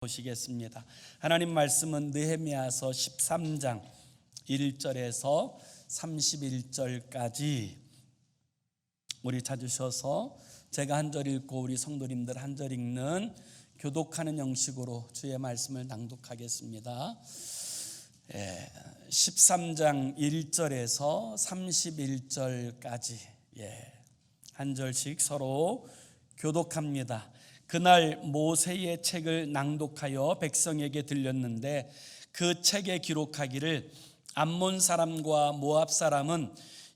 보시겠습니다. 하나님 말씀은 느헤미야서 13장 1절에서 31절까지 우리 찾으셔서 제가 한 절 읽고 우리 성도님들 한 절 읽는 교독하는 형식으로 주의 말씀을 낭독하겠습니다. 13장 1절에서 31절까지 한 절씩 서로 교독합니다. 그날 모세의 책을 낭독하여 백성에게 들렸는데 그 책에 기록하기를 암몬 사람과 모압 사람은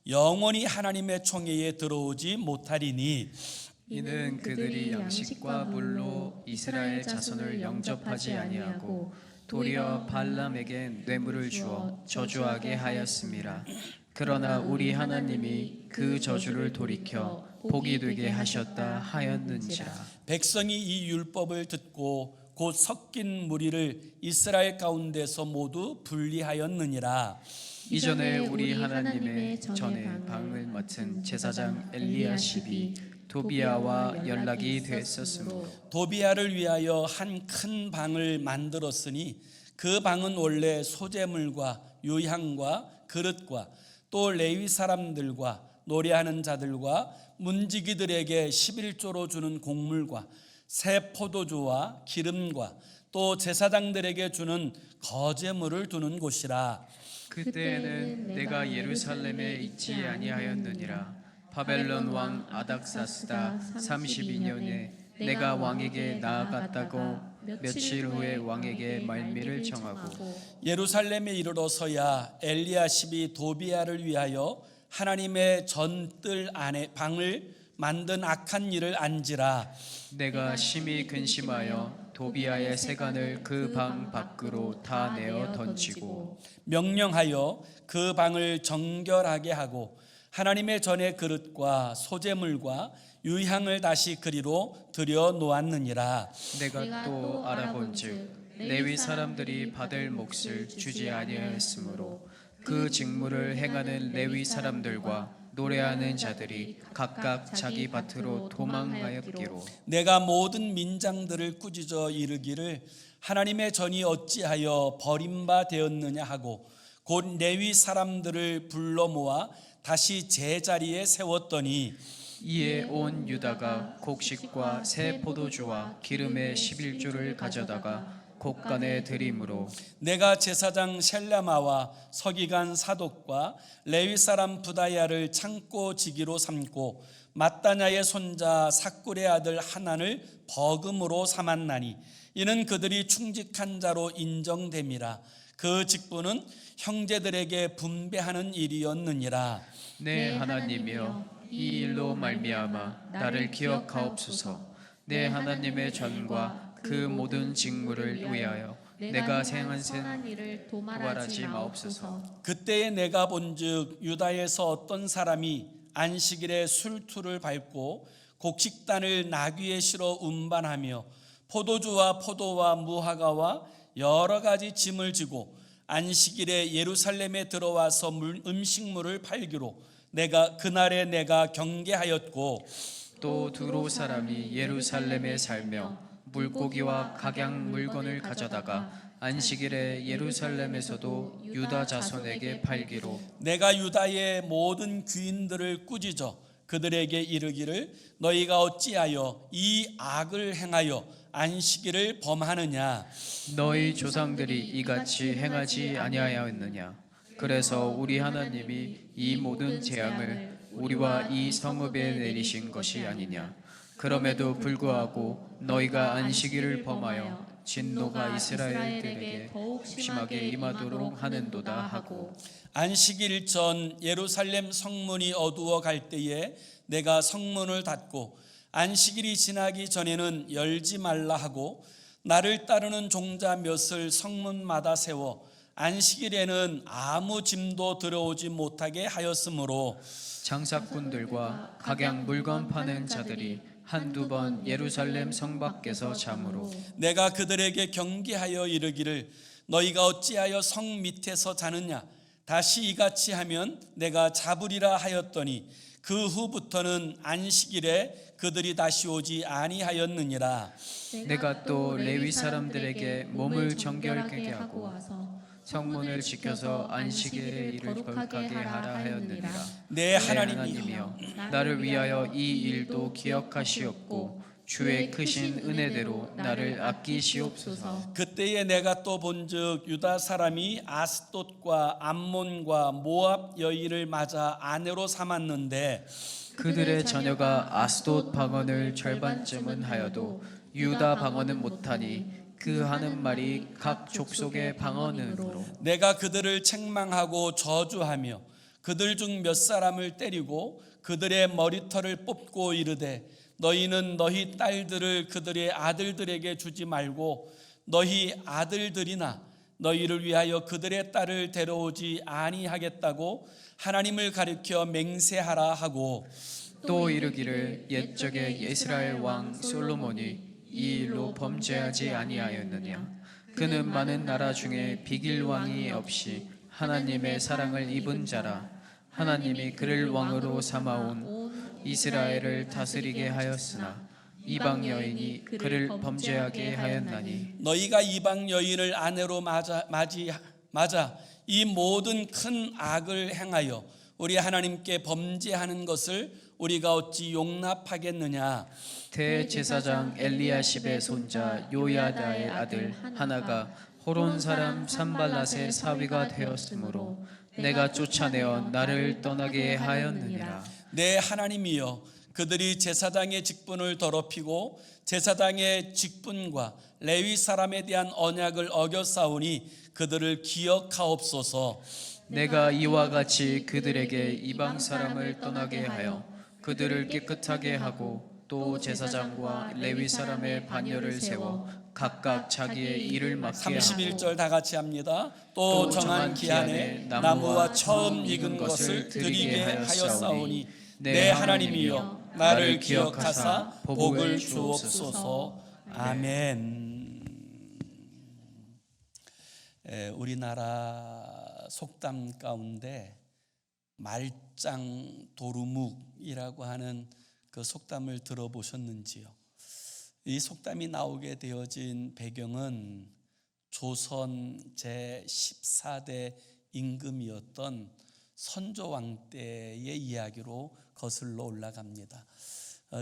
영원히 하나님의 총회에 들어오지 못하리니 이는 그들이 양식과 물로 이스라엘 자손을 영접하지 아니하고 도리어 발람에게 뇌물을 주어 저주하게 하였음이라. 그러나 우리 하나님이 그 저주를 돌이켜 복이 되게 하셨다 하였는지라. 백성이 이 율법을 듣고 곧 섞인 무리를 이스라엘 가운데서 모두 분리하였느니라. 이전에 우리 하나님의 전에 방을 맡은 제사장 엘리야십이 도비야와 연락이 됐었으므로 도비야를 위하여 한 큰 방을 만들었으니 그 방은 원래 소재물과 유향과 그릇과 또 레위 사람들과 노래하는 자들과 문지기들에게 11조로 주는 곡물과 새 포도주와 기름과 또 제사장들에게 주는 거제물을 두는 곳이라. 그때에는 내가 예루살렘에 있지 아니하였느니라. 바벨론 왕 아닥사스다 32년에 내가 왕에게 나아갔다고 며칠 후에 왕에게 말미를 정하고 예루살렘에 이르러서야 엘리야십이 도비야를 위하여 하나님의 전뜰 안에 방을 만든 악한 일을 안지라. 내가 심히 근심하여 도비야의 세간을 그 방 밖으로 다 내어 던지고 명령하여 그 방을 정결하게 하고 하나님의 전의 그릇과 소재물과 유향을 다시 그리로 들여 놓았느니라. 내가 또 알아본즉 레위 사람들이 받을 몫을 주지 아니하였으므로 그 직무를 행하는 레위 사람들과 노래하는 자들이 각각 자기 밭으로 도망하였기로 내가 모든 민장들을 꾸짖어 이르기를 하나님의 전이 어찌하여 버림바 되었느냐 하고 곧 레위 사람들을 불러 모아 다시 제자리에 세웠더니 이에 온 유다가 곡식과 새 포도주와 기름의 11조를 가져다가 곡간에 들이므로 내가 제사장 셀라마와 서기관 사독과 레위 사람 부다야를 창고 지기로 삼고 mat단야의 손자 삭굴의 아들 하난을 버금으로 삼았나니 이는 그들이 충직한 자로 인정됨이라. 그 직분은 형제들에게 분배하는 일이었느니라. 내 하나님이여 이 일로 말미암아 나를 기억하옵소서. 내 하나님의 전과 그 모든 직무를 위하여 내가 행한 일을 도말하지 마옵소서. 그때에 내가 본즉 유다에서 어떤 사람이 안식일에 술투를 밟고 곡식단을 나귀에 실어 운반하며 포도주와 포도와 무화과와 여러 가지 짐을 지고 안식일에 예루살렘에 들어와서 음식물을 팔기로 그날에 내가 경계하였고 또 두로 사람이 예루살렘에 살며 물고기와 각양 물건을 가져다가 안식일에 예루살렘에서도 유다 자손에게 팔기로 내가 유다의 모든 귀인들을 꾸짖어 그들에게 이르기를 너희가 어찌하여 이 악을 행하여 안식일을 범하느냐. 너희 조상들이 이같이 행하지 아니하였느냐. 그래서 우리 하나님이 이 모든 재앙을 우리와 이 성읍에 내리신 것이 아니냐. 그럼에도 불구하고 너희가 안식일을 범하여 진노가 이스라엘들에게 더욱 심하게 임하도록 하는도다 하고 안식일 전 예루살렘 성문이 어두워 갈 때에 내가 성문을 닫고 안식일이 지나기 전에는 열지 말라 하고 나를 따르는 종자 몇을 성문마다 세워 안식일에는 아무 짐도 들어오지 못하게 하였으므로 장사꾼들과 각양 물건 파는 자들이 한두 번 예루살렘 성 밖에서 잠으로 내가 그들에게 경계하여 이르기를 너희가 어찌하여 성 밑에서 자느냐. 다시 이같이 하면 내가 잡으리라 하였더니 그 후부터는 안식일에 그들이 다시 오지 아니하였느니라. 내가 또 레위 사람들에게 몸을 정결하게 하고 와서 성문을 지켜서 안식일의 일을 거룩하게 하라 하였느니라. 내 하나님이여, 나를 위하여 이 일도 기억하시옵고 주의 크신 은혜대로 나를 아끼시옵소서. 그때에 내가 또 본즉 유다 사람이 아스돗과 암몬과 모압 여인을 맞아 아내로 삼았는데 그들의 자녀가 아스돗 방언을 절반쯤은 하여도 유다 방언은 못하니 그 하는 말이 각 족속의 방언으로 내가 그들을 책망하고 저주하며 그들 중 몇 사람을 때리고 그들의 머리털을 뽑고 이르되 너희는 너희 딸들을 그들의 아들들에게 주지 말고 너희 아들들이나 너희를 위하여 그들의 딸을 데려오지 아니하겠다고 하나님을 가리켜 맹세하라 하고 또 이르기를 옛적에 이스라엘 왕 솔로몬이 이 일로 범죄하지 아니하였느냐. 그는 많은 나라 중에 비길 왕이 없이 하나님의 사랑을 입은 자라. 하나님이 그를 왕으로 삼아온 이스라엘을 다스리게 하였으나 이방 여인이 그를 범죄하게 하였나니 너희가 이방 여인을 아내로 맞아 이 모든 큰 악을 행하여 우리 하나님께 범죄하는 것을 우리가 어찌 용납하겠느냐. 대제사장 엘리야십의 손자 요야다의 아들 하나가 호론 사람 산발랏의 사위가 되었으므로 내가 쫓아내어 나를 떠나게 하였느니라. 내 하나님이여, 그들이 제사장의 직분을 더럽히고 제사장의 직분과 레위 사람에 대한 언약을 어겼사오니 그들을 기억하옵소서. 내가 이와 같이 그들에게 이방 사람을 떠나게 하여 그들을 깨끗하게 하고 또 제사장과 레위 사람의 반열을 세워 각각 자기의 일을 맡게 하고 31절 다 같이 합니다. 또 정한 기한에 나무와 처음 익은 것을 드리게 하였사오니 내 하나님이여, 나를 기억하사 복을 주옵소서. 아멘. 우리나라 속담 가운데 말짱 도루묵이라고 하는 그 속담을 들어보셨는지요? 이 속담이 나오게 되어진 배경은 조선 제14대 임금이었던 선조왕 때의 이야기로 거슬러 올라갑니다.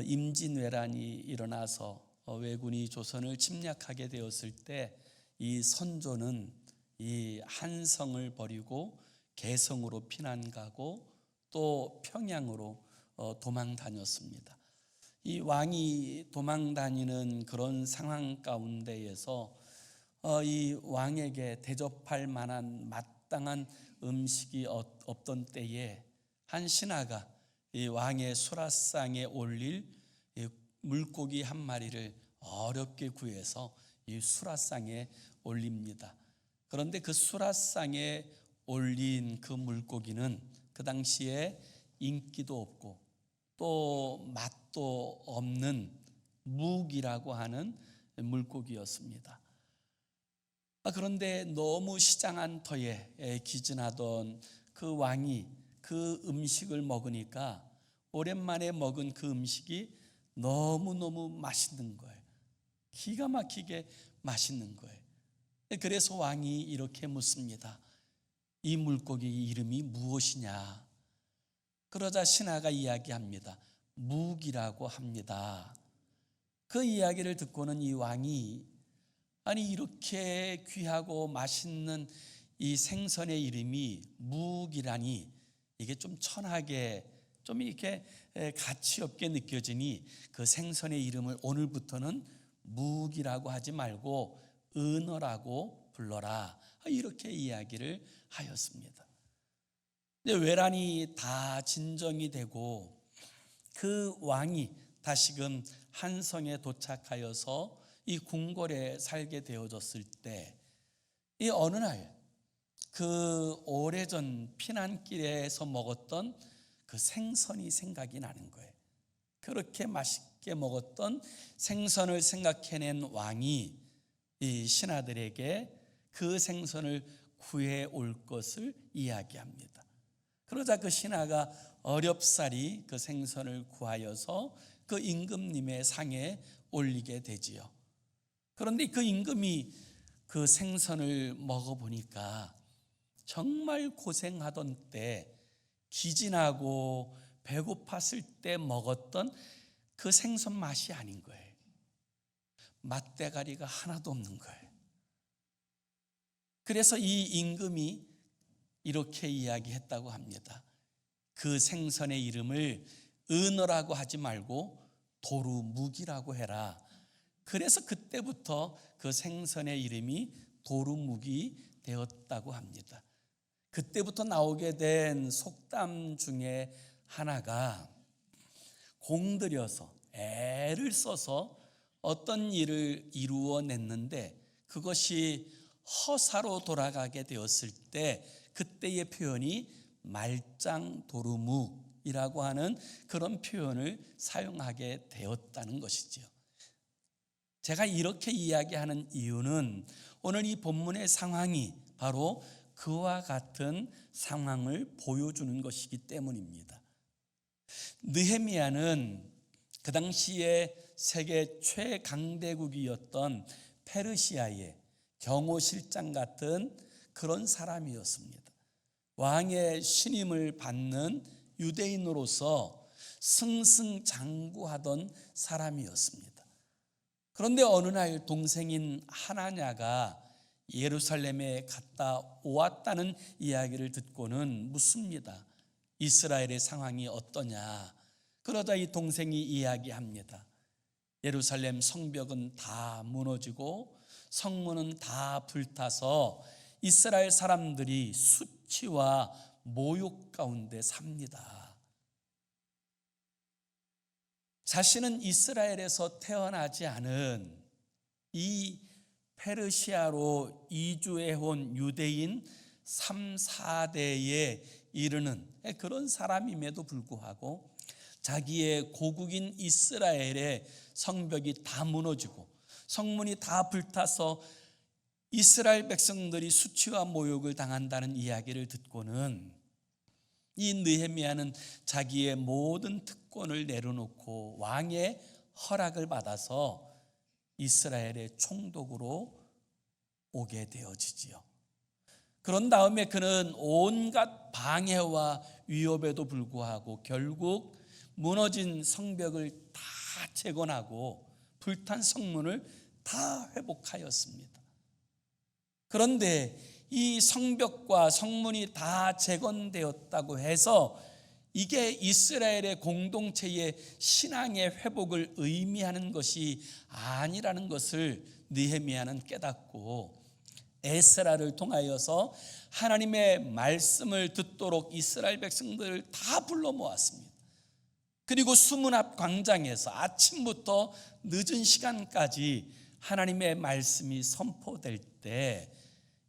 임진왜란이 일어나서 왜군이 조선을 침략하게 되었을 때 이 선조는 이 한성을 버리고 개성으로 피난 가고 또 평양으로 도망 다녔습니다. 이 왕이 도망 다니는 그런 상황 가운데에서 이 왕에게 대접할 만한 마땅한 음식이 없던 때에 한 신하가 이 왕의 수라상에 올릴 물고기 한 마리를 어렵게 구해서 이 수라상에 올립니다. 그런데 그 수라상에 올린 그 물고기는 그 당시에 인기도 없고 또 맛도 없는 묵이라고 하는 물고기였습니다. 그런데 너무 시장한 터에 기진하던 그 왕이 그 음식을 먹으니까 오랜만에 먹은 그 음식이 너무너무 맛있는 거예요. 기가 막히게 맛있는 거예요. 그래서 왕이 이렇게 묻습니다. 이 물고기 이름이 무엇이냐? 그러자 신하가 이야기합니다. 묵이라고 합니다. 그 이야기를 듣고는 이 왕이 아니 이렇게 귀하고 맛있는 이 생선의 이름이 묵이라니 이게 좀 천하게 좀 이렇게 가치 없게 느껴지니 그 생선의 이름을 오늘부터는 묵이라고 하지 말고 은어라고 불러라. 이렇게 이야기를 하였습니다. 근데 외란이 다 진정이 되고 그 왕이 다시금 한성에 도착하여서 이 궁궐에 살게 되어졌을 때 이 어느 날 그 오래전 피난길에서 먹었던 그 생선이 생각이 나는 거예요. 그렇게 맛있게 먹었던 생선을 생각해낸 왕이 이 신하들에게 그 생선을 구해 올 것을 이야기합니다. 그러자 그 신하가 어렵사리 그 생선을 구하여서 그 임금님의 상에 올리게 되지요. 그런데 그 임금이 그 생선을 먹어보니까 정말 고생하던 때, 기진하고 배고팠을 때 먹었던 그 생선 맛이 아닌 거예요. 맛대가리가 하나도 없는 거예요. 그래서 이 임금이 이렇게 이야기했다고 합니다. 그 생선의 이름을 은어라고 하지 말고 도루묵이라고 해라. 그래서 그때부터 그 생선의 이름이 도루묵이 되었다고 합니다. 그때부터 나오게 된 속담 중에 하나가 공들여서 애를 써서 어떤 일을 이루어냈는데 그것이 허사로 돌아가게 되었을 때 그때의 표현이 말짱도루묵이라고 하는 그런 표현을 사용하게 되었다는 것이지요. 제가 이렇게 이야기하는 이유는 오늘 이 본문의 상황이 바로 그와 같은 상황을 보여주는 것이기 때문입니다. 느헤미야는 그 당시에 세계 최강대국이었던 페르시아의 경호실장 같은 그런 사람이었습니다. 왕의 신임을 받는 유대인으로서 승승장구하던 사람이었습니다. 그런데 어느 날 동생인 하나냐가 예루살렘에 갔다 오았다는 이야기를 듣고는 묻습니다. 이스라엘의 상황이 어떠냐? 그러자 이 동생이 이야기합니다. 예루살렘 성벽은 다 무너지고 성문은 다 불타서 이스라엘 사람들이 수치와 모욕 가운데 삽니다. 자신은 이스라엘에서 태어나지 않은 이 페르시아로 이주해 온 유대인 3, 4대에 이르는 그런 사람임에도 불구하고 자기의 고국인 이스라엘의 성벽이 다 무너지고 성문이 다 불타서 이스라엘 백성들이 수치와 모욕을 당한다는 이야기를 듣고는 이 느헤미야는 자기의 모든 특권을 내려놓고 왕의 허락을 받아서 이스라엘의 총독으로 오게 되어지지요. 그런 다음에 그는 온갖 방해와 위협에도 불구하고 결국 무너진 성벽을 다 재건하고 불탄 성문을 다 회복하였습니다. 그런데 이 성벽과 성문이 다 재건되었다고 해서 이게 이스라엘의 공동체의 신앙의 회복을 의미하는 것이 아니라는 것을 느헤미야는 깨닫고 에스라를 통하여서 하나님의 말씀을 듣도록 이스라엘 백성들을 다 불러 모았습니다. 그리고 수문 앞 광장에서 아침부터 늦은 시간까지 하나님의 말씀이 선포될 때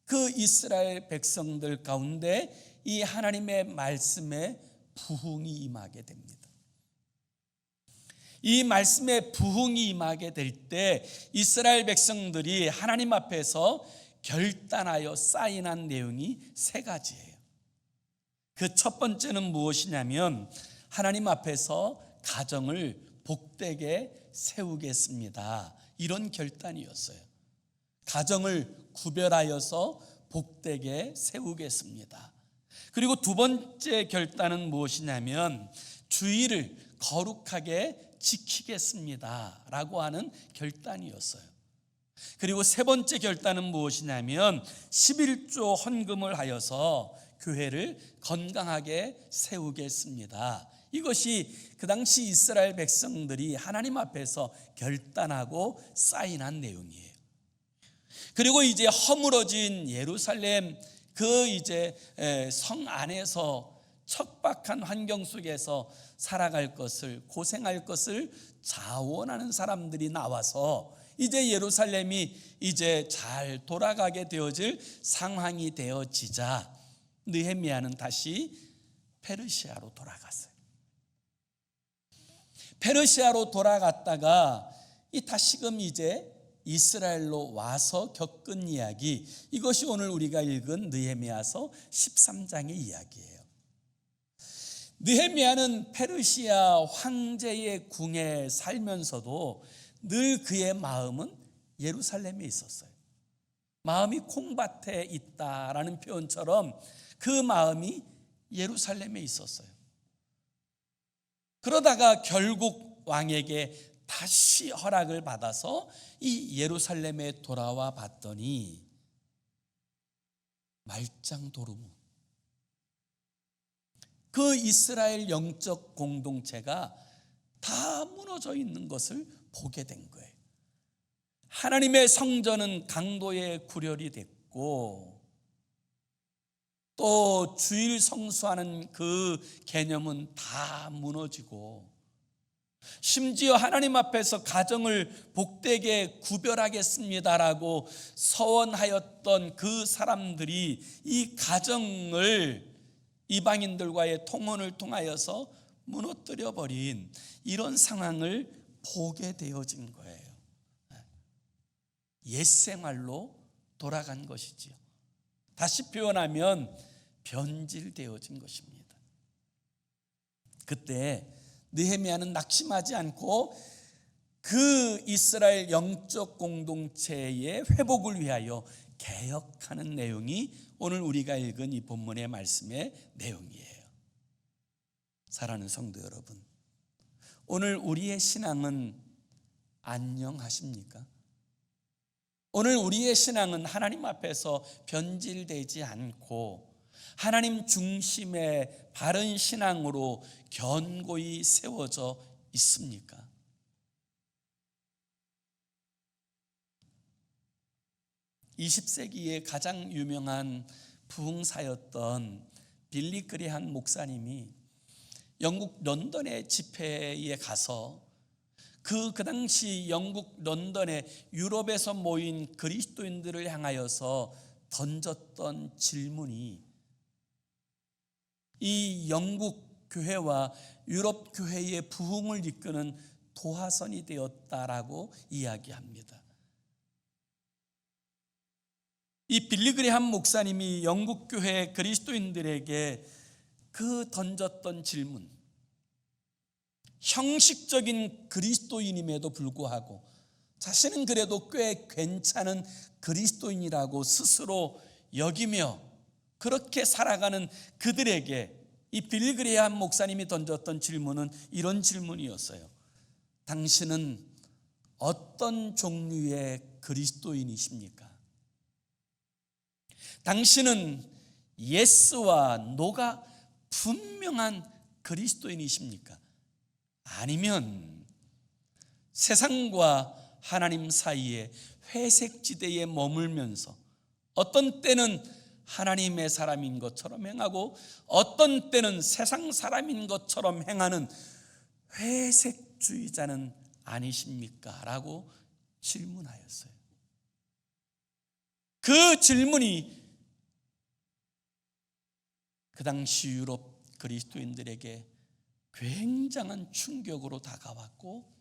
그 이스라엘 백성들 가운데 이 하나님의 말씀에 부흥이 임하게 됩니다. 이 말씀에 부흥이 임하게 될 때 이스라엘 백성들이 하나님 앞에서 결단하여 사인한 내용이 3가지예요. 그 첫 번째는 무엇이냐면 하나님 앞에서 가정을 복되게 세우겠습니다. 이런 결단이었어요. 가정을 구별하여서 복되게 세우겠습니다. 그리고 두 번째 결단은 무엇이냐면 주의를 거룩하게 지키겠습니다 라고 하는 결단이었어요. 그리고 세 번째 결단은 무엇이냐면 11조 헌금을 하여서 교회를 건강하게 세우겠습니다. 이것이 그 당시 이스라엘 백성들이 하나님 앞에서 결단하고 사인한 내용이에요. 그리고 이제 허물어진 예루살렘 그 이제 성 안에서 척박한 환경 속에서 살아갈 것을, 고생할 것을 자원하는 사람들이 나와서 이제 예루살렘이 이제 잘 돌아가게 되어질 상황이 되어지자 느헤미야는 다시 페르시아로 돌아갔어요. 페르시아로 돌아갔다가 다시금 이제 이스라엘로 와서 겪은 이야기, 이것이 오늘 우리가 읽은 느헤미야서 13장의 이야기예요. 느헤미야는 페르시아 황제의 궁에 살면서도 늘 그의 마음은 예루살렘에 있었어요. 마음이 콩밭에 있다라는 표현처럼 그 마음이 예루살렘에 있었어요. 그러다가 결국 왕에게 다시 허락을 받아서 이 예루살렘에 돌아와 봤더니 말짱도루묵, 그 이스라엘 영적 공동체가 다 무너져 있는 것을 보게 된 거예요. 하나님의 성전은 강도에 구렬이 됐고, 또 주일 성수하는 그 개념은 다 무너지고, 심지어 하나님 앞에서 가정을 복되게 구별하겠습니다라고 서원하였던 그 사람들이 이 가정을 이방인들과의 통혼을 통하여서 무너뜨려 버린 이런 상황을 보게 되어진 거예요. 옛생활로 돌아간 것이지요. 다시 표현하면 변질되어진 것입니다. 그때 느헤미야는 낙심하지 않고 그 이스라엘 영적 공동체의 회복을 위하여 개혁하는 내용이 오늘 우리가 읽은 이 본문의 말씀의 내용이에요. 사랑하는 성도 여러분, 오늘 우리의 신앙은 안녕하십니까? 오늘 우리의 신앙은 하나님 앞에서 변질되지 않고 하나님 중심의 바른 신앙으로 견고히 세워져 있습니까? 20세기의 가장 유명한 부흥사였던 빌리 그레함 목사님이 영국 런던의 집회에 가서 그 당시 영국 런던의 유럽에서 모인 그리스도인들을 향하여서 던졌던 질문이 이 영국 교회와 유럽 교회의 부흥을 이끄는 도화선이 되었다라고 이야기합니다. 이 빌리 그레함 목사님이 영국 교회 그리스도인들에게 그 던졌던 질문, 형식적인 그리스도인임에도 불구하고 자신은 그래도 꽤 괜찮은 그리스도인이라고 스스로 여기며 그렇게 살아가는 그들에게 이 빌리 그레함 목사님이 던졌던 질문은 이런 질문이었어요. 당신은 어떤 종류의 그리스도인이십니까? 당신은 예스와 노가 분명한 그리스도인이십니까? 아니면 세상과 하나님 사이에 회색지대에 머물면서 어떤 때는 하나님의 사람인 것처럼 행하고 어떤 때는 세상 사람인 것처럼 행하는 회색주의자는 아니십니까? 라고 질문하였어요. 그 질문이 그 당시 유럽 그리스도인들에게 굉장한 충격으로 다가왔고,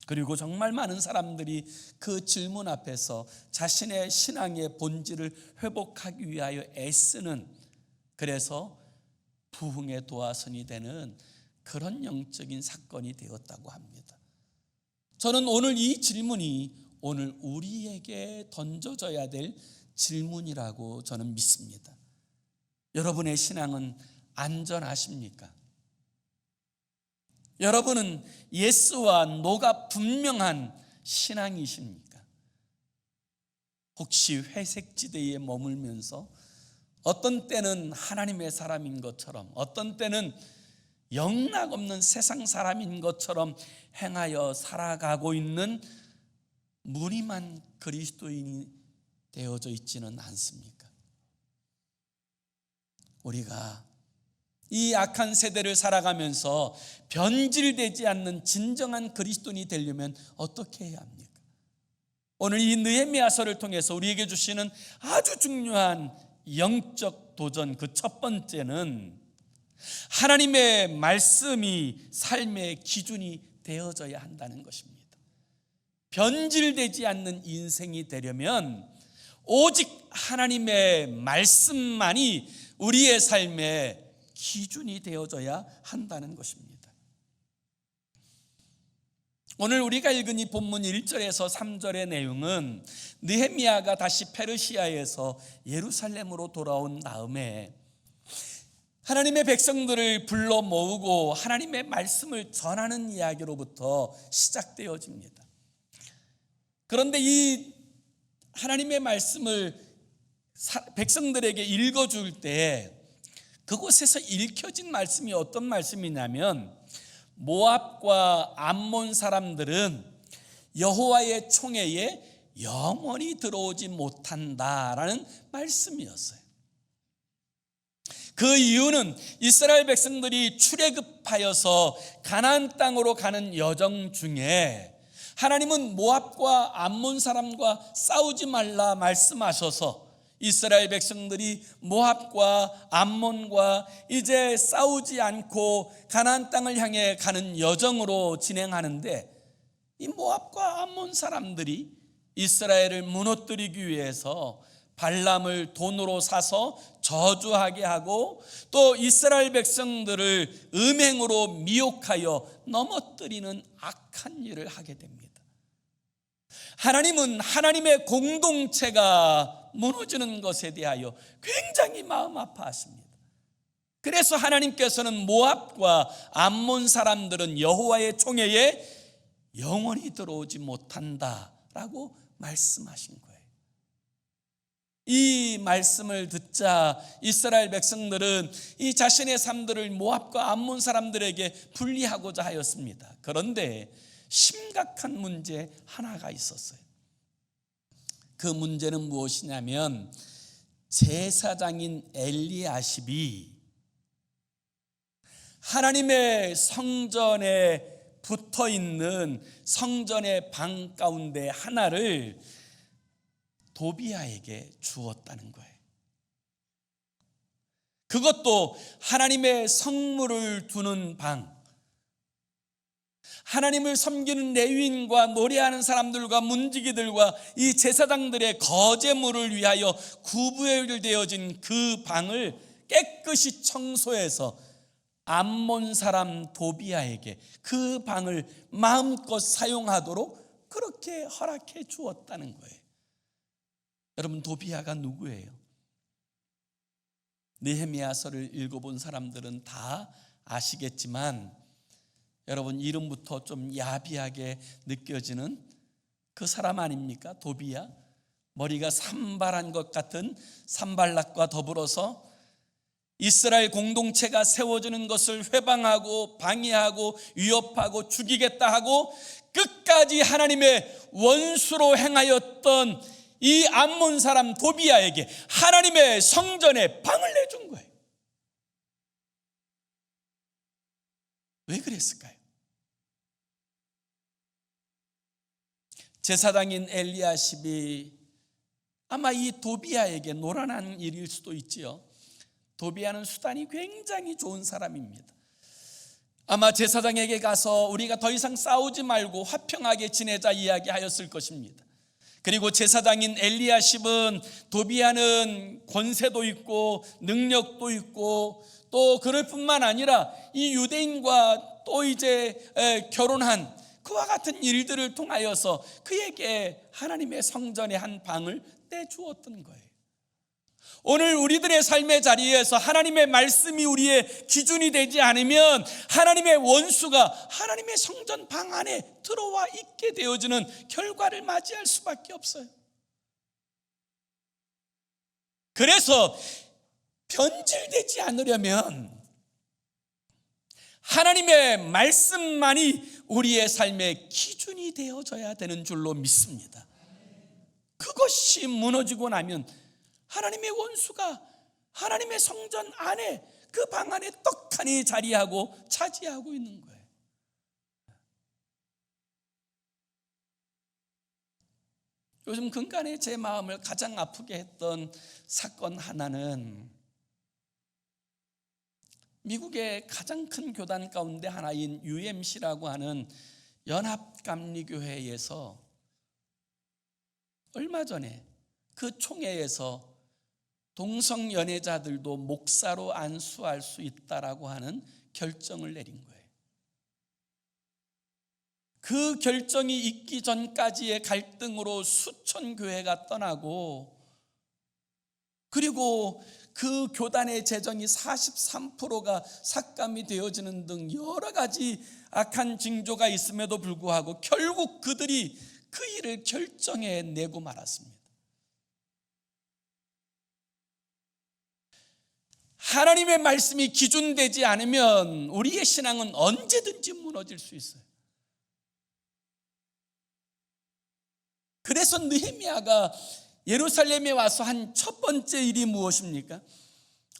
그리고 정말 많은 사람들이 그 질문 앞에서 자신의 신앙의 본질을 회복하기 위하여 애쓰는, 그래서 부흥의 도화선이 되는 그런 영적인 사건이 되었다고 합니다. 저는 오늘 이 질문이 오늘 우리에게 던져져야 될 질문이라고 저는 믿습니다. 여러분의 신앙은 안전하십니까? 여러분은 예스와 노가 분명한 신앙이십니까? 혹시 회색지대에 머물면서 어떤 때는 하나님의 사람인 것처럼 어떤 때는 영락없는 세상 사람인 것처럼 행하여 살아가고 있는 무림한 그리스도인이 되어져 있지는 않습니까? 우리가 이 악한 세대를 살아가면서 변질되지 않는 진정한 그리스도인이 되려면 어떻게 해야 합니까? 오늘 이 느헤미야서를 통해서 우리에게 주시는 아주 중요한 영적 도전, 그 첫 번째는 하나님의 말씀이 삶의 기준이 되어져야 한다는 것입니다. 변질되지 않는 인생이 되려면 오직 하나님의 말씀만이 우리의 삶의 기준이 되어져야 한다는 것입니다. 오늘 우리가 읽은 이 본문 1절에서 3절의 내용은 느헤미야가 다시 페르시아에서 예루살렘으로 돌아온 다음에 하나님의 백성들을 불러 모으고 하나님의 말씀을 전하는 이야기로부터 시작되어집니다. 그런데 이 하나님의 말씀을 백성들에게 읽어줄 때 그곳에서 읽혀진 말씀이 어떤 말씀이냐면, 모압과 암몬 사람들은 여호와의 총회에 영원히 들어오지 못한다라는 말씀이었어요. 그 이유는 이스라엘 백성들이 출애굽하여서 가나안 땅으로 가는 여정 중에 하나님은 모압과 암몬 사람과 싸우지 말라 말씀하셔서 이스라엘 백성들이 모압과 암몬과 이제 싸우지 않고 가나안 땅을 향해 가는 여정으로 진행하는데, 이 모압과 암몬 사람들이 이스라엘을 무너뜨리기 위해서 발람을 돈으로 사서 저주하게 하고 또 이스라엘 백성들을 음행으로 미혹하여 넘어뜨리는 악한 일을 하게 됩니다. 하나님은 하나님의 공동체가 무너지는 것에 대하여 굉장히 마음 아파하십니다. 그래서 하나님께서는 모압과 암몬 사람들은 여호와의 총회에 영원히 들어오지 못한다라고 말씀하신 거예요. 이 말씀을 듣자 이스라엘 백성들은 이 자신의 삶들을 모압과 암몬 사람들에게 분리하고자 하였습니다. 그런데 심각한 문제 하나가 있었어요. 그 문제는 무엇이냐면, 제사장인 엘리야십이 하나님의 성전에 붙어 있는 성전의 방 가운데 하나를 도비야에게 주었다는 거예요. 그것도 하나님의 성물을 두는 방, 하나님을 섬기는 레위인과 노래하는 사람들과 문지기들과 이 제사장들의 거제물을 위하여 구별되어진 그 방을 깨끗이 청소해서 암몬 사람 도비야에게 그 방을 마음껏 사용하도록 그렇게 허락해 주었다는 거예요. 여러분, 도비야가 누구예요? 느헤미야서를 읽어본 사람들은 다 아시겠지만, 여러분, 이름부터 좀 야비하게 느껴지는 그 사람 아닙니까? 도비야. 머리가 산발한 것 같은 산발락과 더불어서 이스라엘 공동체가 세워지는 것을 회방하고 방해하고 위협하고 죽이겠다 하고 끝까지 하나님의 원수로 행하였던 이 암몬 사람 도비야에게 하나님의 성전에 방을 내준 거예요. 왜 그랬을까요? 제사장인 엘리야십이 아마 이 도비야에게 노란한 일일 수도 있지요. 도비야는 수단이 굉장히 좋은 사람입니다. 아마 제사장에게 가서 우리가 더 이상 싸우지 말고 화평하게 지내자 이야기하였을 것입니다. 그리고 제사장인 엘리야십은 도비야는 권세도 있고 능력도 있고 또 그럴 뿐만 아니라 이 유대인과 또 이제 결혼한 그와 같은 일들을 통하여서 그에게 하나님의 성전의 한 방을 떼주었던 거예요. 오늘 우리들의 삶의 자리에서 하나님의 말씀이 우리의 기준이 되지 않으면 하나님의 원수가 하나님의 성전 방 안에 들어와 있게 되어지는 결과를 맞이할 수밖에 없어요. 그래서 변질되지 않으려면 하나님의 말씀만이 우리의 삶의 기준이 되어져야 되는 줄로 믿습니다. 그것이 무너지고 나면 하나님의 원수가 하나님의 성전 안에 그 방 안에 떡하니 자리하고 차지하고 있는 거예요. 요즘 근간에 제 마음을 가장 아프게 했던 사건 하나는 미국의 가장 큰 교단 가운데 하나인 UMC라고 하는 연합감리교회에서 얼마 전에 그 총회에서 동성 연애자들도 목사로 안수할 수 있다라고 하는 결정을 내린 거예요. 그 결정이 있기 전까지의 갈등으로 수천 교회가 떠나고, 그리고 그 교단의 재정이 43%가 삭감이 되어지는 등 여러 가지 악한 징조가 있음에도 불구하고 결국 그들이 그 일을 결정해 내고 말았습니다. 하나님의 말씀이 기준되지 않으면 우리의 신앙은 언제든지 무너질 수 있어요. 그래서 느헤미야가 예루살렘에 와서 한 첫 번째 일이 무엇입니까?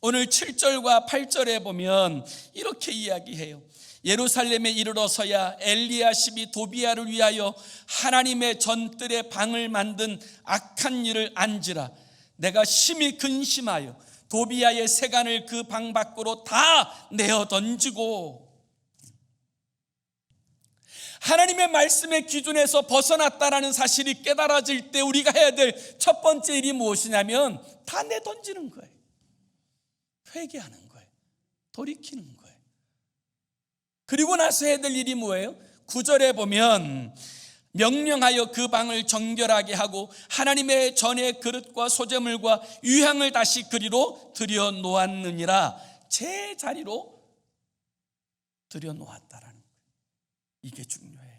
오늘 7절과 8절에 보면 이렇게 이야기해요. 예루살렘에 이르러서야 엘리야십이 도비야를 위하여 하나님의 전뜰에 방을 만든 악한 일을 안지라. 내가 심히 근심하여 도비야의 세간을 그 방 밖으로 다 내어 던지고, 하나님의 말씀의 기준에서 벗어났다라는 사실이 깨달아질 때 우리가 해야 될 첫 번째 일이 무엇이냐면 다 내던지는 거예요. 회개하는 거예요. 돌이키는 거예요. 그리고 나서 해야 될 일이 뭐예요? 9절에 보면 명령하여 그 방을 정결하게 하고 하나님의 전의 그릇과 소재물과 유향을 다시 그리로 들여 놓았느니라. 제 자리로 들여 놓았다라는 거예요. 이게 중요해요.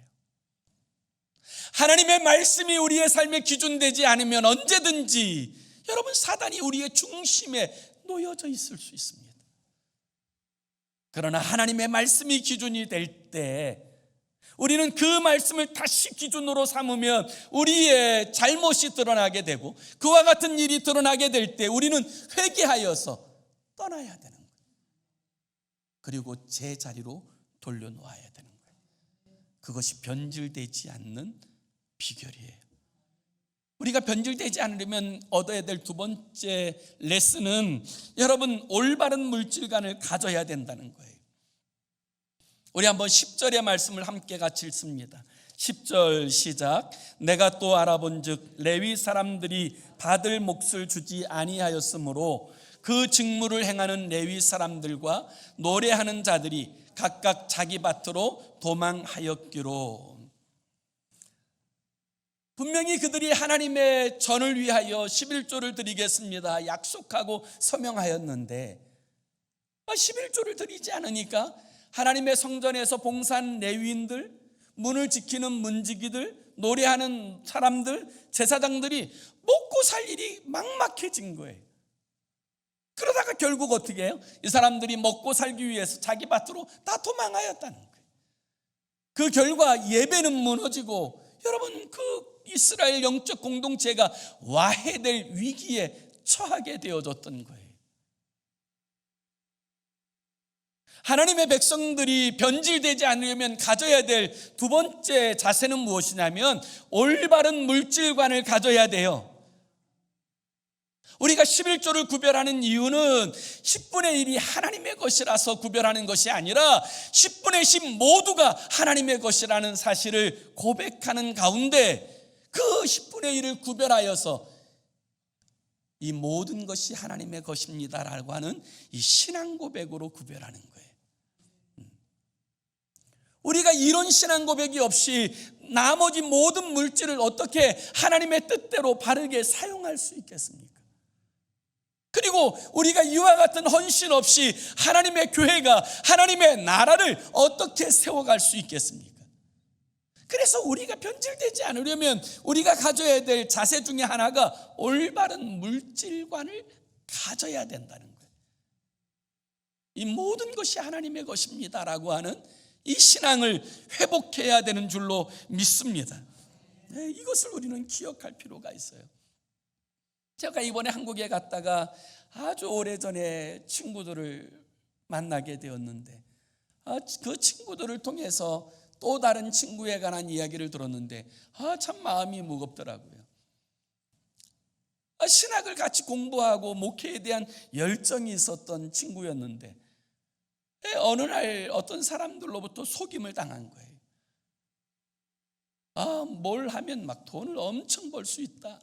하나님의 말씀이 우리의 삶의 기준되지 않으면 언제든지 여러분 사단이 우리의 중심에 놓여져 있을 수 있습니다. 그러나 하나님의 말씀이 기준이 될 때 우리는 그 말씀을 다시 기준으로 삼으면 우리의 잘못이 드러나게 되고, 그와 같은 일이 드러나게 될 때 우리는 회개하여서 떠나야 되는 거예요. 그리고 제자리로 돌려놓아야 되는 거예요. 그것이 변질되지 않는 비결이에요. 우리가 변질되지 않으려면 얻어야 될 두 번째 레슨은 여러분 올바른 물질관을 가져야 된다는 거예요. 우리 한번 10절의 말씀을 함께 같이 읽습니다. 10절 시작. 내가 또 알아본즉 레위 사람들이 받을 몫을 주지 아니하였으므로 그 직무를 행하는 레위 사람들과 노래하는 자들이 각각 자기 밭으로 도망하였기로. 분명히 그들이 하나님의 전을 위하여 11조를 드리겠습니다 약속하고 서명하였는데 11조를 드리지 않으니까 하나님의 성전에서 봉사한 레위인들, 문을 지키는 문지기들, 노래하는 사람들, 제사장들이 먹고 살 일이 막막해진 거예요. 그러다가 결국 어떻게 해요? 이 사람들이 먹고 살기 위해서 자기 밭으로 다 도망하였다는 거예요. 그 결과 예배는 무너지고 여러분 그 이스라엘 영적 공동체가 와해될 위기에 처하게 되어졌던 거예요. 하나님의 백성들이 변질되지 않으려면 가져야 될 두 번째 자세는 무엇이냐면 올바른 물질관을 가져야 돼요. 우리가 11조를 구별하는 이유는 10분의 1이 하나님의 것이라서 구별하는 것이 아니라 10분의 10 모두가 하나님의 것이라는 사실을 고백하는 가운데 그 10분의 1을 구별하여서 이 모든 것이 하나님의 것입니다라고 하는 이 신앙 고백으로 구별하는 거예요. 우리가 이런 신앙 고백이 없이 나머지 모든 물질을 어떻게 하나님의 뜻대로 바르게 사용할 수 있겠습니까? 그리고 우리가 이와 같은 헌신 없이 하나님의 교회가 하나님의 나라를 어떻게 세워갈 수 있겠습니까? 그래서 우리가 변질되지 않으려면 우리가 가져야 될 자세 중에 하나가 올바른 물질관을 가져야 된다는 거예요. 이 모든 것이 하나님의 것입니다라고 하는 이 신앙을 회복해야 되는 줄로 믿습니다. 이것을 우리는 기억할 필요가 있어요. 제가 이번에 한국에 갔다가 아주 오래전에 친구들을 만나게 되었는데 그 친구들을 통해서 또 다른 친구에 관한 이야기를 들었는데 참 마음이 무겁더라고요. 신학을 같이 공부하고 목회에 대한 열정이 있었던 친구였는데 어느 날 어떤 사람들로부터 속임을 당한 거예요. 뭘 하면 막 돈을 엄청 벌 수 있다.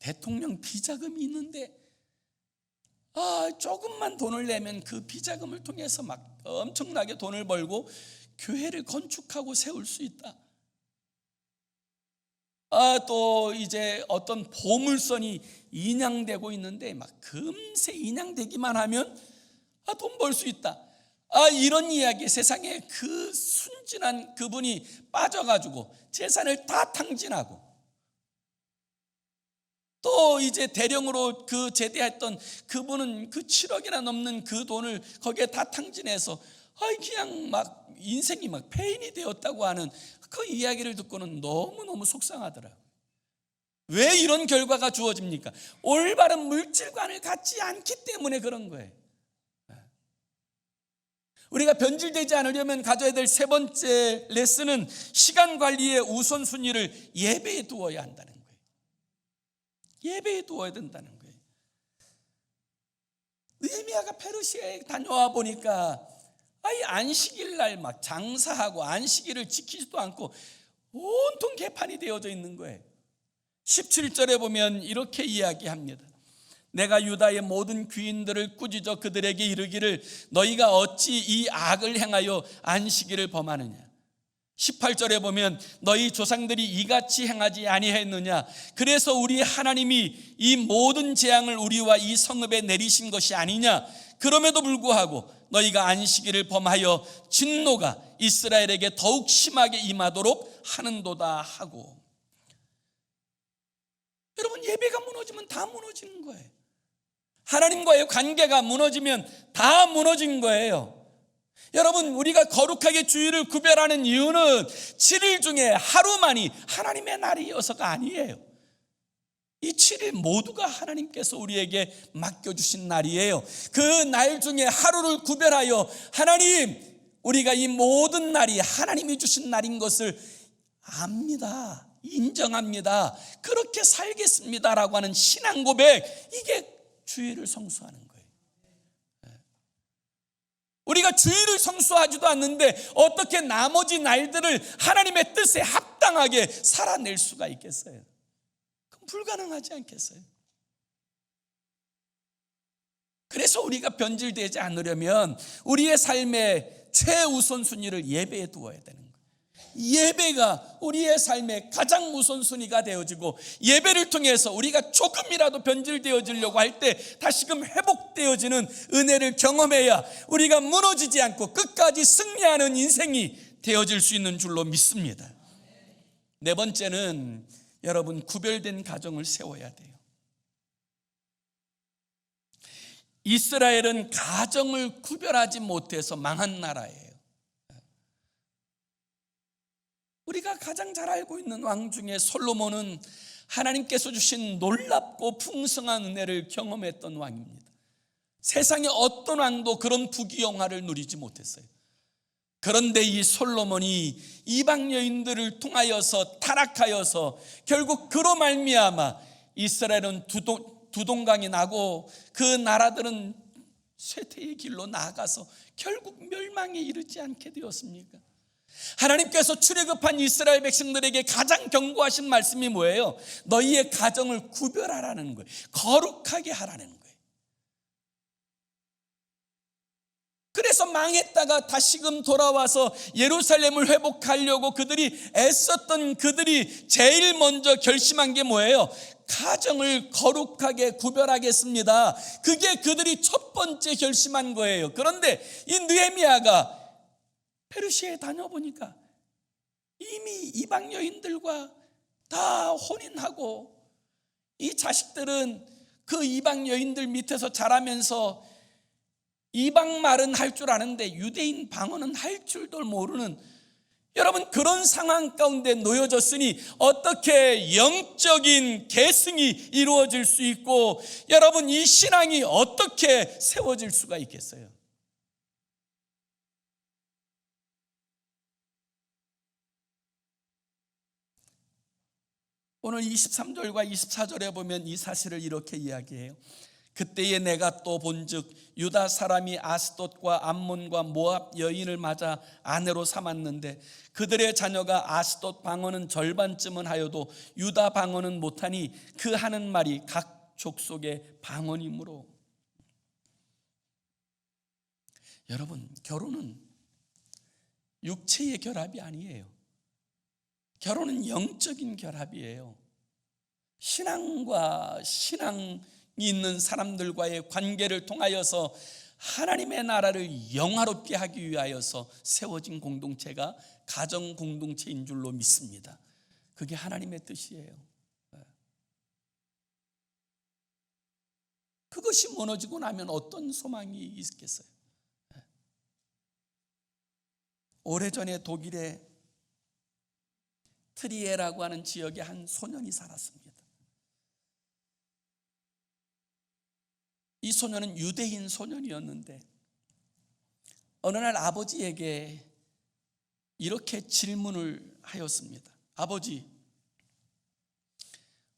대통령 비자금이 있는데 조금만 돈을 내면 그 비자금을 통해서 막 엄청나게 돈을 벌고 교회를 건축하고 세울 수 있다. 또 이제 어떤 보물선이 인양되고 있는데 막 금세 인양되기만 하면 돈 벌 수 있다. 이런 이야기, 세상에 그 순진한 그분이 빠져가지고 재산을 다 탕진하고, 또 이제 대령으로 그 제대했던 그분은 그 7억이나 넘는 그 돈을 거기에 다 탕진해서 그냥 막 인생이 막 폐인이 되었다고 하는 그 이야기를 듣고는 너무너무 속상하더라고요. 왜 이런 결과가 주어집니까? 올바른 물질관을 갖지 않기 때문에 그런 거예요. 우리가 변질되지 않으려면 가져야 될 세 번째 레슨은 시간 관리의 우선순위를 예배에 두어야 한다는 거예요. 예배에 두어야 된다는 거예요. 느헤미야가 페르시아에 다녀와 보니까 안식일 날 막 장사하고 안식일을 지키지도 않고 온통 개판이 되어져 있는 거예요. 17절에 보면 이렇게 이야기합니다. 내가 유다의 모든 귀인들을 꾸짖어 그들에게 이르기를 너희가 어찌 이 악을 행하여 안식일을 범하느냐. 18절에 보면 너희 조상들이 이같이 행하지 아니했느냐. 그래서 우리 하나님이 이 모든 재앙을 우리와 이 성읍에 내리신 것이 아니냐. 그럼에도 불구하고 너희가 안식일을 범하여 진노가 이스라엘에게 더욱 심하게 임하도록 하는도다 하고. 여러분, 예배가 무너지면 다 무너지는 거예요. 하나님과의 관계가 무너지면 다 무너진 거예요. 여러분, 우리가 거룩하게 주일을 구별하는 이유는 7일 중에 하루만이 하나님의 날이어서가 아니에요. 이 7일 모두가 하나님께서 우리에게 맡겨주신 날이에요. 그 날 중에 하루를 구별하여 하나님, 우리가 이 모든 날이 하나님이 주신 날인 것을 압니다. 인정합니다. 그렇게 살겠습니다라고 하는 신앙 고백, 이게 주일을 성수하는 거예요. 우리가 주일을 성수하지도 않는데 어떻게 나머지 날들을 하나님의 뜻에 합당하게 살아낼 수가 있겠어요? 그럼 불가능하지 않겠어요? 그래서 우리가 변질되지 않으려면 우리의 삶의 최우선순위를 예배에 두어야 되는 거예요. 예배가 우리의 삶의 가장 우선순위가 되어지고, 예배를 통해서 우리가 조금이라도 변질되어지려고 할 때 다시금 회복되어지는 은혜를 경험해야 우리가 무너지지 않고 끝까지 승리하는 인생이 되어질 수 있는 줄로 믿습니다. 네 번째는 여러분, 구별된 가정을 세워야 돼요. 이스라엘은 가정을 구별하지 못해서 망한 나라예요. 우리가 가장 잘 알고 있는 왕 중에 솔로몬은 하나님께서 주신 놀랍고 풍성한 은혜를 경험했던 왕입니다. 세상에 어떤 왕도 그런 부귀영화를 누리지 못했어요. 그런데 이 솔로몬이 이방 여인들을 통하여서 타락하여서 결국 그로 말미암아 이스라엘은 두동강이 나고 그 나라들은 쇠퇴의 길로 나아가서 결국 멸망에 이르지 않게 되었습니까? 하나님께서 출애굽한 이스라엘 백성들에게 가장 경고하신 말씀이 뭐예요? 너희의 가정을 구별하라는 거예요. 거룩하게 하라는 거예요. 그래서 망했다가 다시금 돌아와서 예루살렘을 회복하려고 그들이 애썼던 그들이 제일 먼저 결심한 게 뭐예요? 가정을 거룩하게 구별하겠습니다. 그게 그들이 첫 번째 결심한 거예요. 그런데 이 느헤미야가 페르시아에 다녀보니까 이미 이방 여인들과 다 혼인하고, 이 자식들은 그 이방 여인들 밑에서 자라면서 이방 말은 할 줄 아는데 유대인 방언은 할 줄도 모르는, 여러분, 그런 상황 가운데 놓여졌으니 어떻게 영적인 계승이 이루어질 수 있고, 여러분, 이 신앙이 어떻게 세워질 수가 있겠어요? 오늘 23절과 24절에 보면 이 사실을 이렇게 이야기해요. 그때에 내가 또 본즉 유다 사람이 아스돗과 암몬과 모압 여인을 맞아 아내로 삼았는데 그들의 자녀가 아스돗 방언은 절반쯤은 하여도 유다 방언은 못하니 그 하는 말이 각 족속의 방언이므로. 여러분, 결혼은 육체의 결합이 아니에요. 결혼은 영적인 결합이에요. 신앙과 신앙이 있는 사람들과의 관계를 통하여서 하나님의 나라를 영화롭게 하기 위하여서 세워진 공동체가 가정 공동체인 줄로 믿습니다. 그게 하나님의 뜻이에요. 그것이 무너지고 나면 어떤 소망이 있겠어요? 오래전에 독일의 트리에라고 하는 지역에 한 소년이 살았습니다. 이 소년은 유대인 소년이었는데 어느 날 아버지에게 이렇게 질문을 하였습니다. 아버지,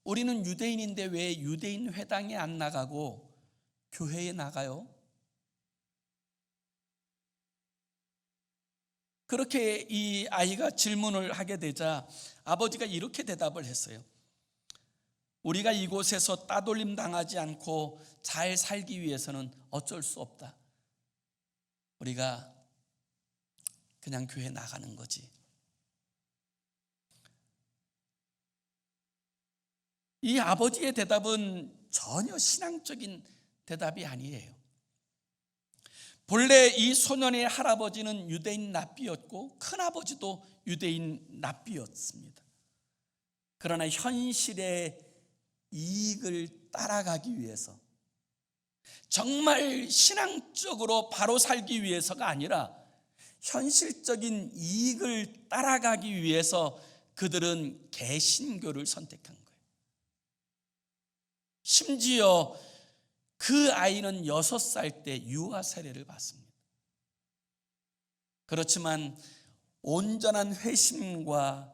우리는 유대인인데 왜 유대인 회당에 안 나가고 교회에 나가요? 그렇게 이 아이가 질문을 하게 되자 아버지가 이렇게 대답을 했어요. 우리가 이곳에서 따돌림 당하지 않고 잘 살기 위해서는 어쩔 수 없다. 우리가 그냥 교회 나가는 거지. 이 아버지의 대답은 전혀 신앙적인 대답이 아니에요. 본래 이 소년의 할아버지는 유대인 납비였고 큰아버지도 유대인 납비였습니다. 그러나 현실의 이익을 따라가기 위해서, 정말 신앙적으로 바로 살기 위해서가 아니라 현실적인 이익을 따라가기 위해서 그들은 개신교를 선택한 거예요. 심지어 그 아이는 6살 때 유아 세례를 받습니다. 그렇지만 온전한 회심과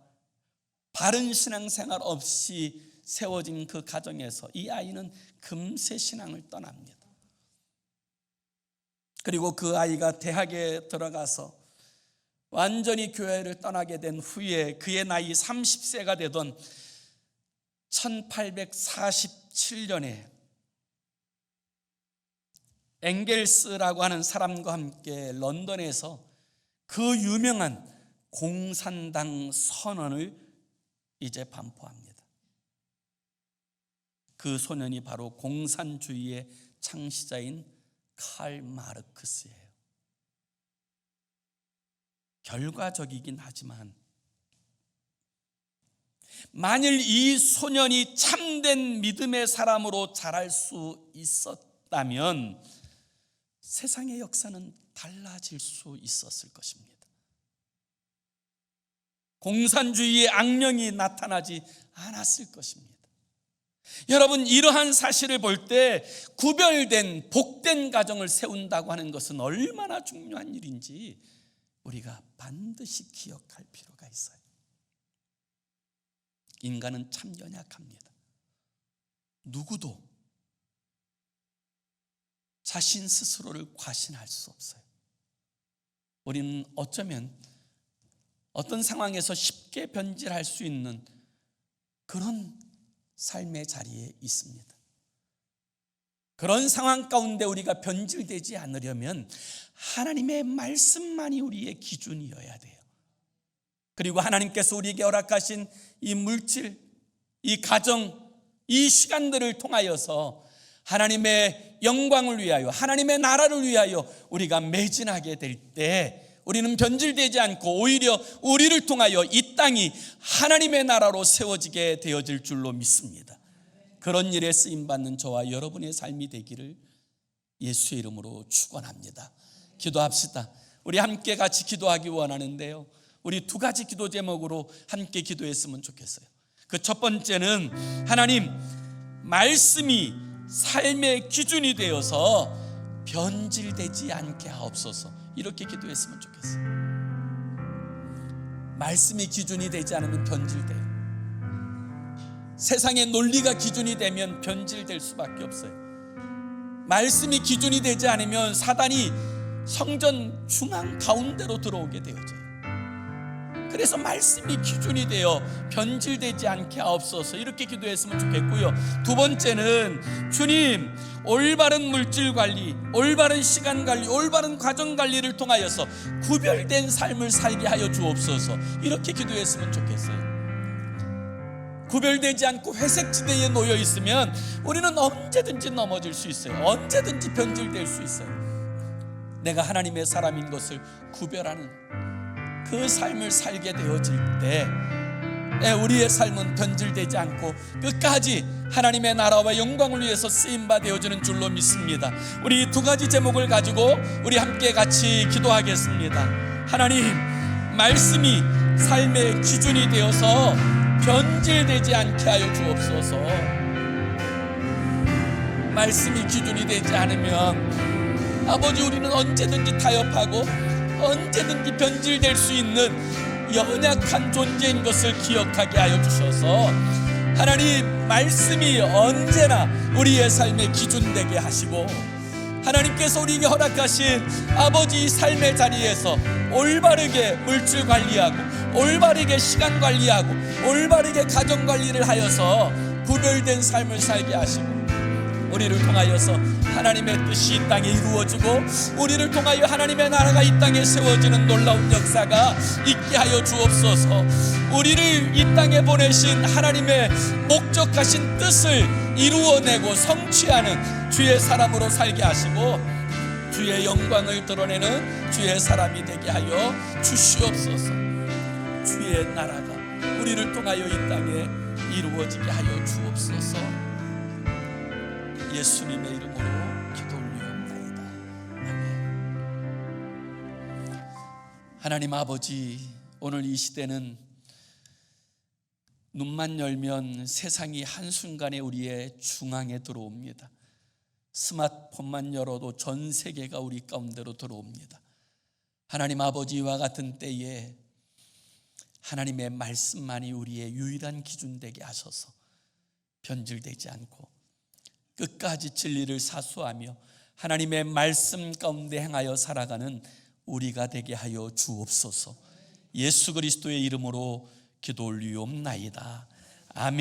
바른 신앙생활 없이 세워진 그 가정에서 이 아이는 금세 신앙을 떠납니다. 그리고 그 아이가 대학에 들어가서 완전히 교회를 떠나게 된 후에 그의 나이 30세가 되던 1847년에 엥겔스라고 하는 사람과 함께 런던에서 그 유명한 공산당 선언을 이제 반포합니다. 그 소년이 바로 공산주의의 창시자인 칼 마르크스예요. 결과적이긴 하지만 만일 이 소년이 참된 믿음의 사람으로 자랄 수 있었다면 세상의 역사는 달라질 수 있었을 것입니다. 공산주의의 악령이 나타나지 않았을 것입니다. 여러분, 이러한 사실을 볼 때 구별된 복된 가정을 세운다고 하는 것은 얼마나 중요한 일인지 우리가 반드시 기억할 필요가 있어요. 인간은 참 연약합니다. 누구도 자신 스스로를 과신할 수 없어요. 우리는 어쩌면 어떤 상황에서 쉽게 변질할 수 있는 그런 삶의 자리에 있습니다. 그런 상황 가운데 우리가 변질되지 않으려면 하나님의 말씀만이 우리의 기준이어야 돼요. 그리고 하나님께서 우리에게 허락하신 이 물질, 이 가정, 이 시간들을 통하여서 하나님의 영광을 위하여, 하나님의 나라를 위하여 우리가 매진하게 될 때 우리는 변질되지 않고 오히려 우리를 통하여 이 땅이 하나님의 나라로 세워지게 되어질 줄로 믿습니다. 그런 일에 쓰임받는 저와 여러분의 삶이 되기를 예수의 이름으로 축원합니다. 기도합시다. 우리 함께 같이 기도하기 원하는데요, 우리 2가지 기도 제목으로 함께 기도했으면 좋겠어요. 그 첫 번째는 하나님, 말씀이 삶의 기준이 되어서 변질되지 않게 하옵소서, 이렇게 기도했으면 좋겠어요. 말씀이 기준이 되지 않으면 변질돼요. 세상의 논리가 기준이 되면 변질될 수밖에 없어요. 말씀이 기준이 되지 않으면 사단이 성전 중앙 가운데로 들어오게 되어져요. 그래서 말씀이 기준이 되어 변질되지 않게 하옵소서, 이렇게 기도했으면 좋겠고요. 두 번째는 주님, 올바른 물질 관리, 올바른 시간 관리, 올바른 가정 관리를 통하여서 구별된 삶을 살게 하여 주옵소서, 이렇게 기도했으면 좋겠어요. 구별되지 않고 회색지대에 놓여 있으면 우리는 언제든지 넘어질 수 있어요. 언제든지 변질될 수 있어요. 내가 하나님의 사람인 것을 구별하는 그 삶을 살게 되어질 때 우리의 삶은 변질되지 않고 끝까지 하나님의 나라와 영광을 위해서 쓰임바 되어지는 줄로 믿습니다. 우리 두 가지 제목을 가지고 우리 함께 같이 기도하겠습니다. 하나님, 말씀이 삶의 기준이 되어서 변질되지 않게 하여 주옵소서. 말씀이 기준이 되지 않으면 아버지, 우리는 언제든지 타협하고 언제든지 변질될 수 있는 연약한 존재인 것을 기억하게 하여 주셔서 하나님, 말씀이 언제나 우리의 삶의 기준 되게 하시고 하나님께서 우리에게 허락하신 아버지 삶의 자리에서 올바르게 물질 관리하고 올바르게 시간 관리하고 올바르게 가정 관리를 하여서 구별된 삶을 살게 하시고 우리를 통하여서 하나님의 뜻이 이 땅에 이루어지고 우리를 통하여 하나님의 나라가 이 땅에 세워지는 놀라운 역사가 있게 하여 주옵소서. 우리를 이 땅에 보내신 하나님의 목적하신 뜻을 이루어내고 성취하는 주의 사람으로 살게 하시고 주의 영광을 드러내는 주의 사람이 되게 하여 주시옵소서. 주의 나라가 우리를 통하여 이 땅에 이루어지게 하여 주옵소서. 예수님의 이름으로 기도 올리옵나이다. 아멘. 하나님 아버지, 오늘 이 시대는 눈만 열면 세상이 한순간에 우리의 중앙에 들어옵니다. 스마트폰만 열어도 전 세계가 우리 가운데로 들어옵니다. 하나님 아버지와 같은 때에 하나님의 말씀만이 우리의 유일한 기준 되게 하셔서 변질되지 않고 끝까지 진리를 사수하며 하나님의 말씀 가운데 행하여 살아가는 우리가 되게 하여 주옵소서. 예수 그리스도의 이름으로 기도 올리옵나이다. 아멘.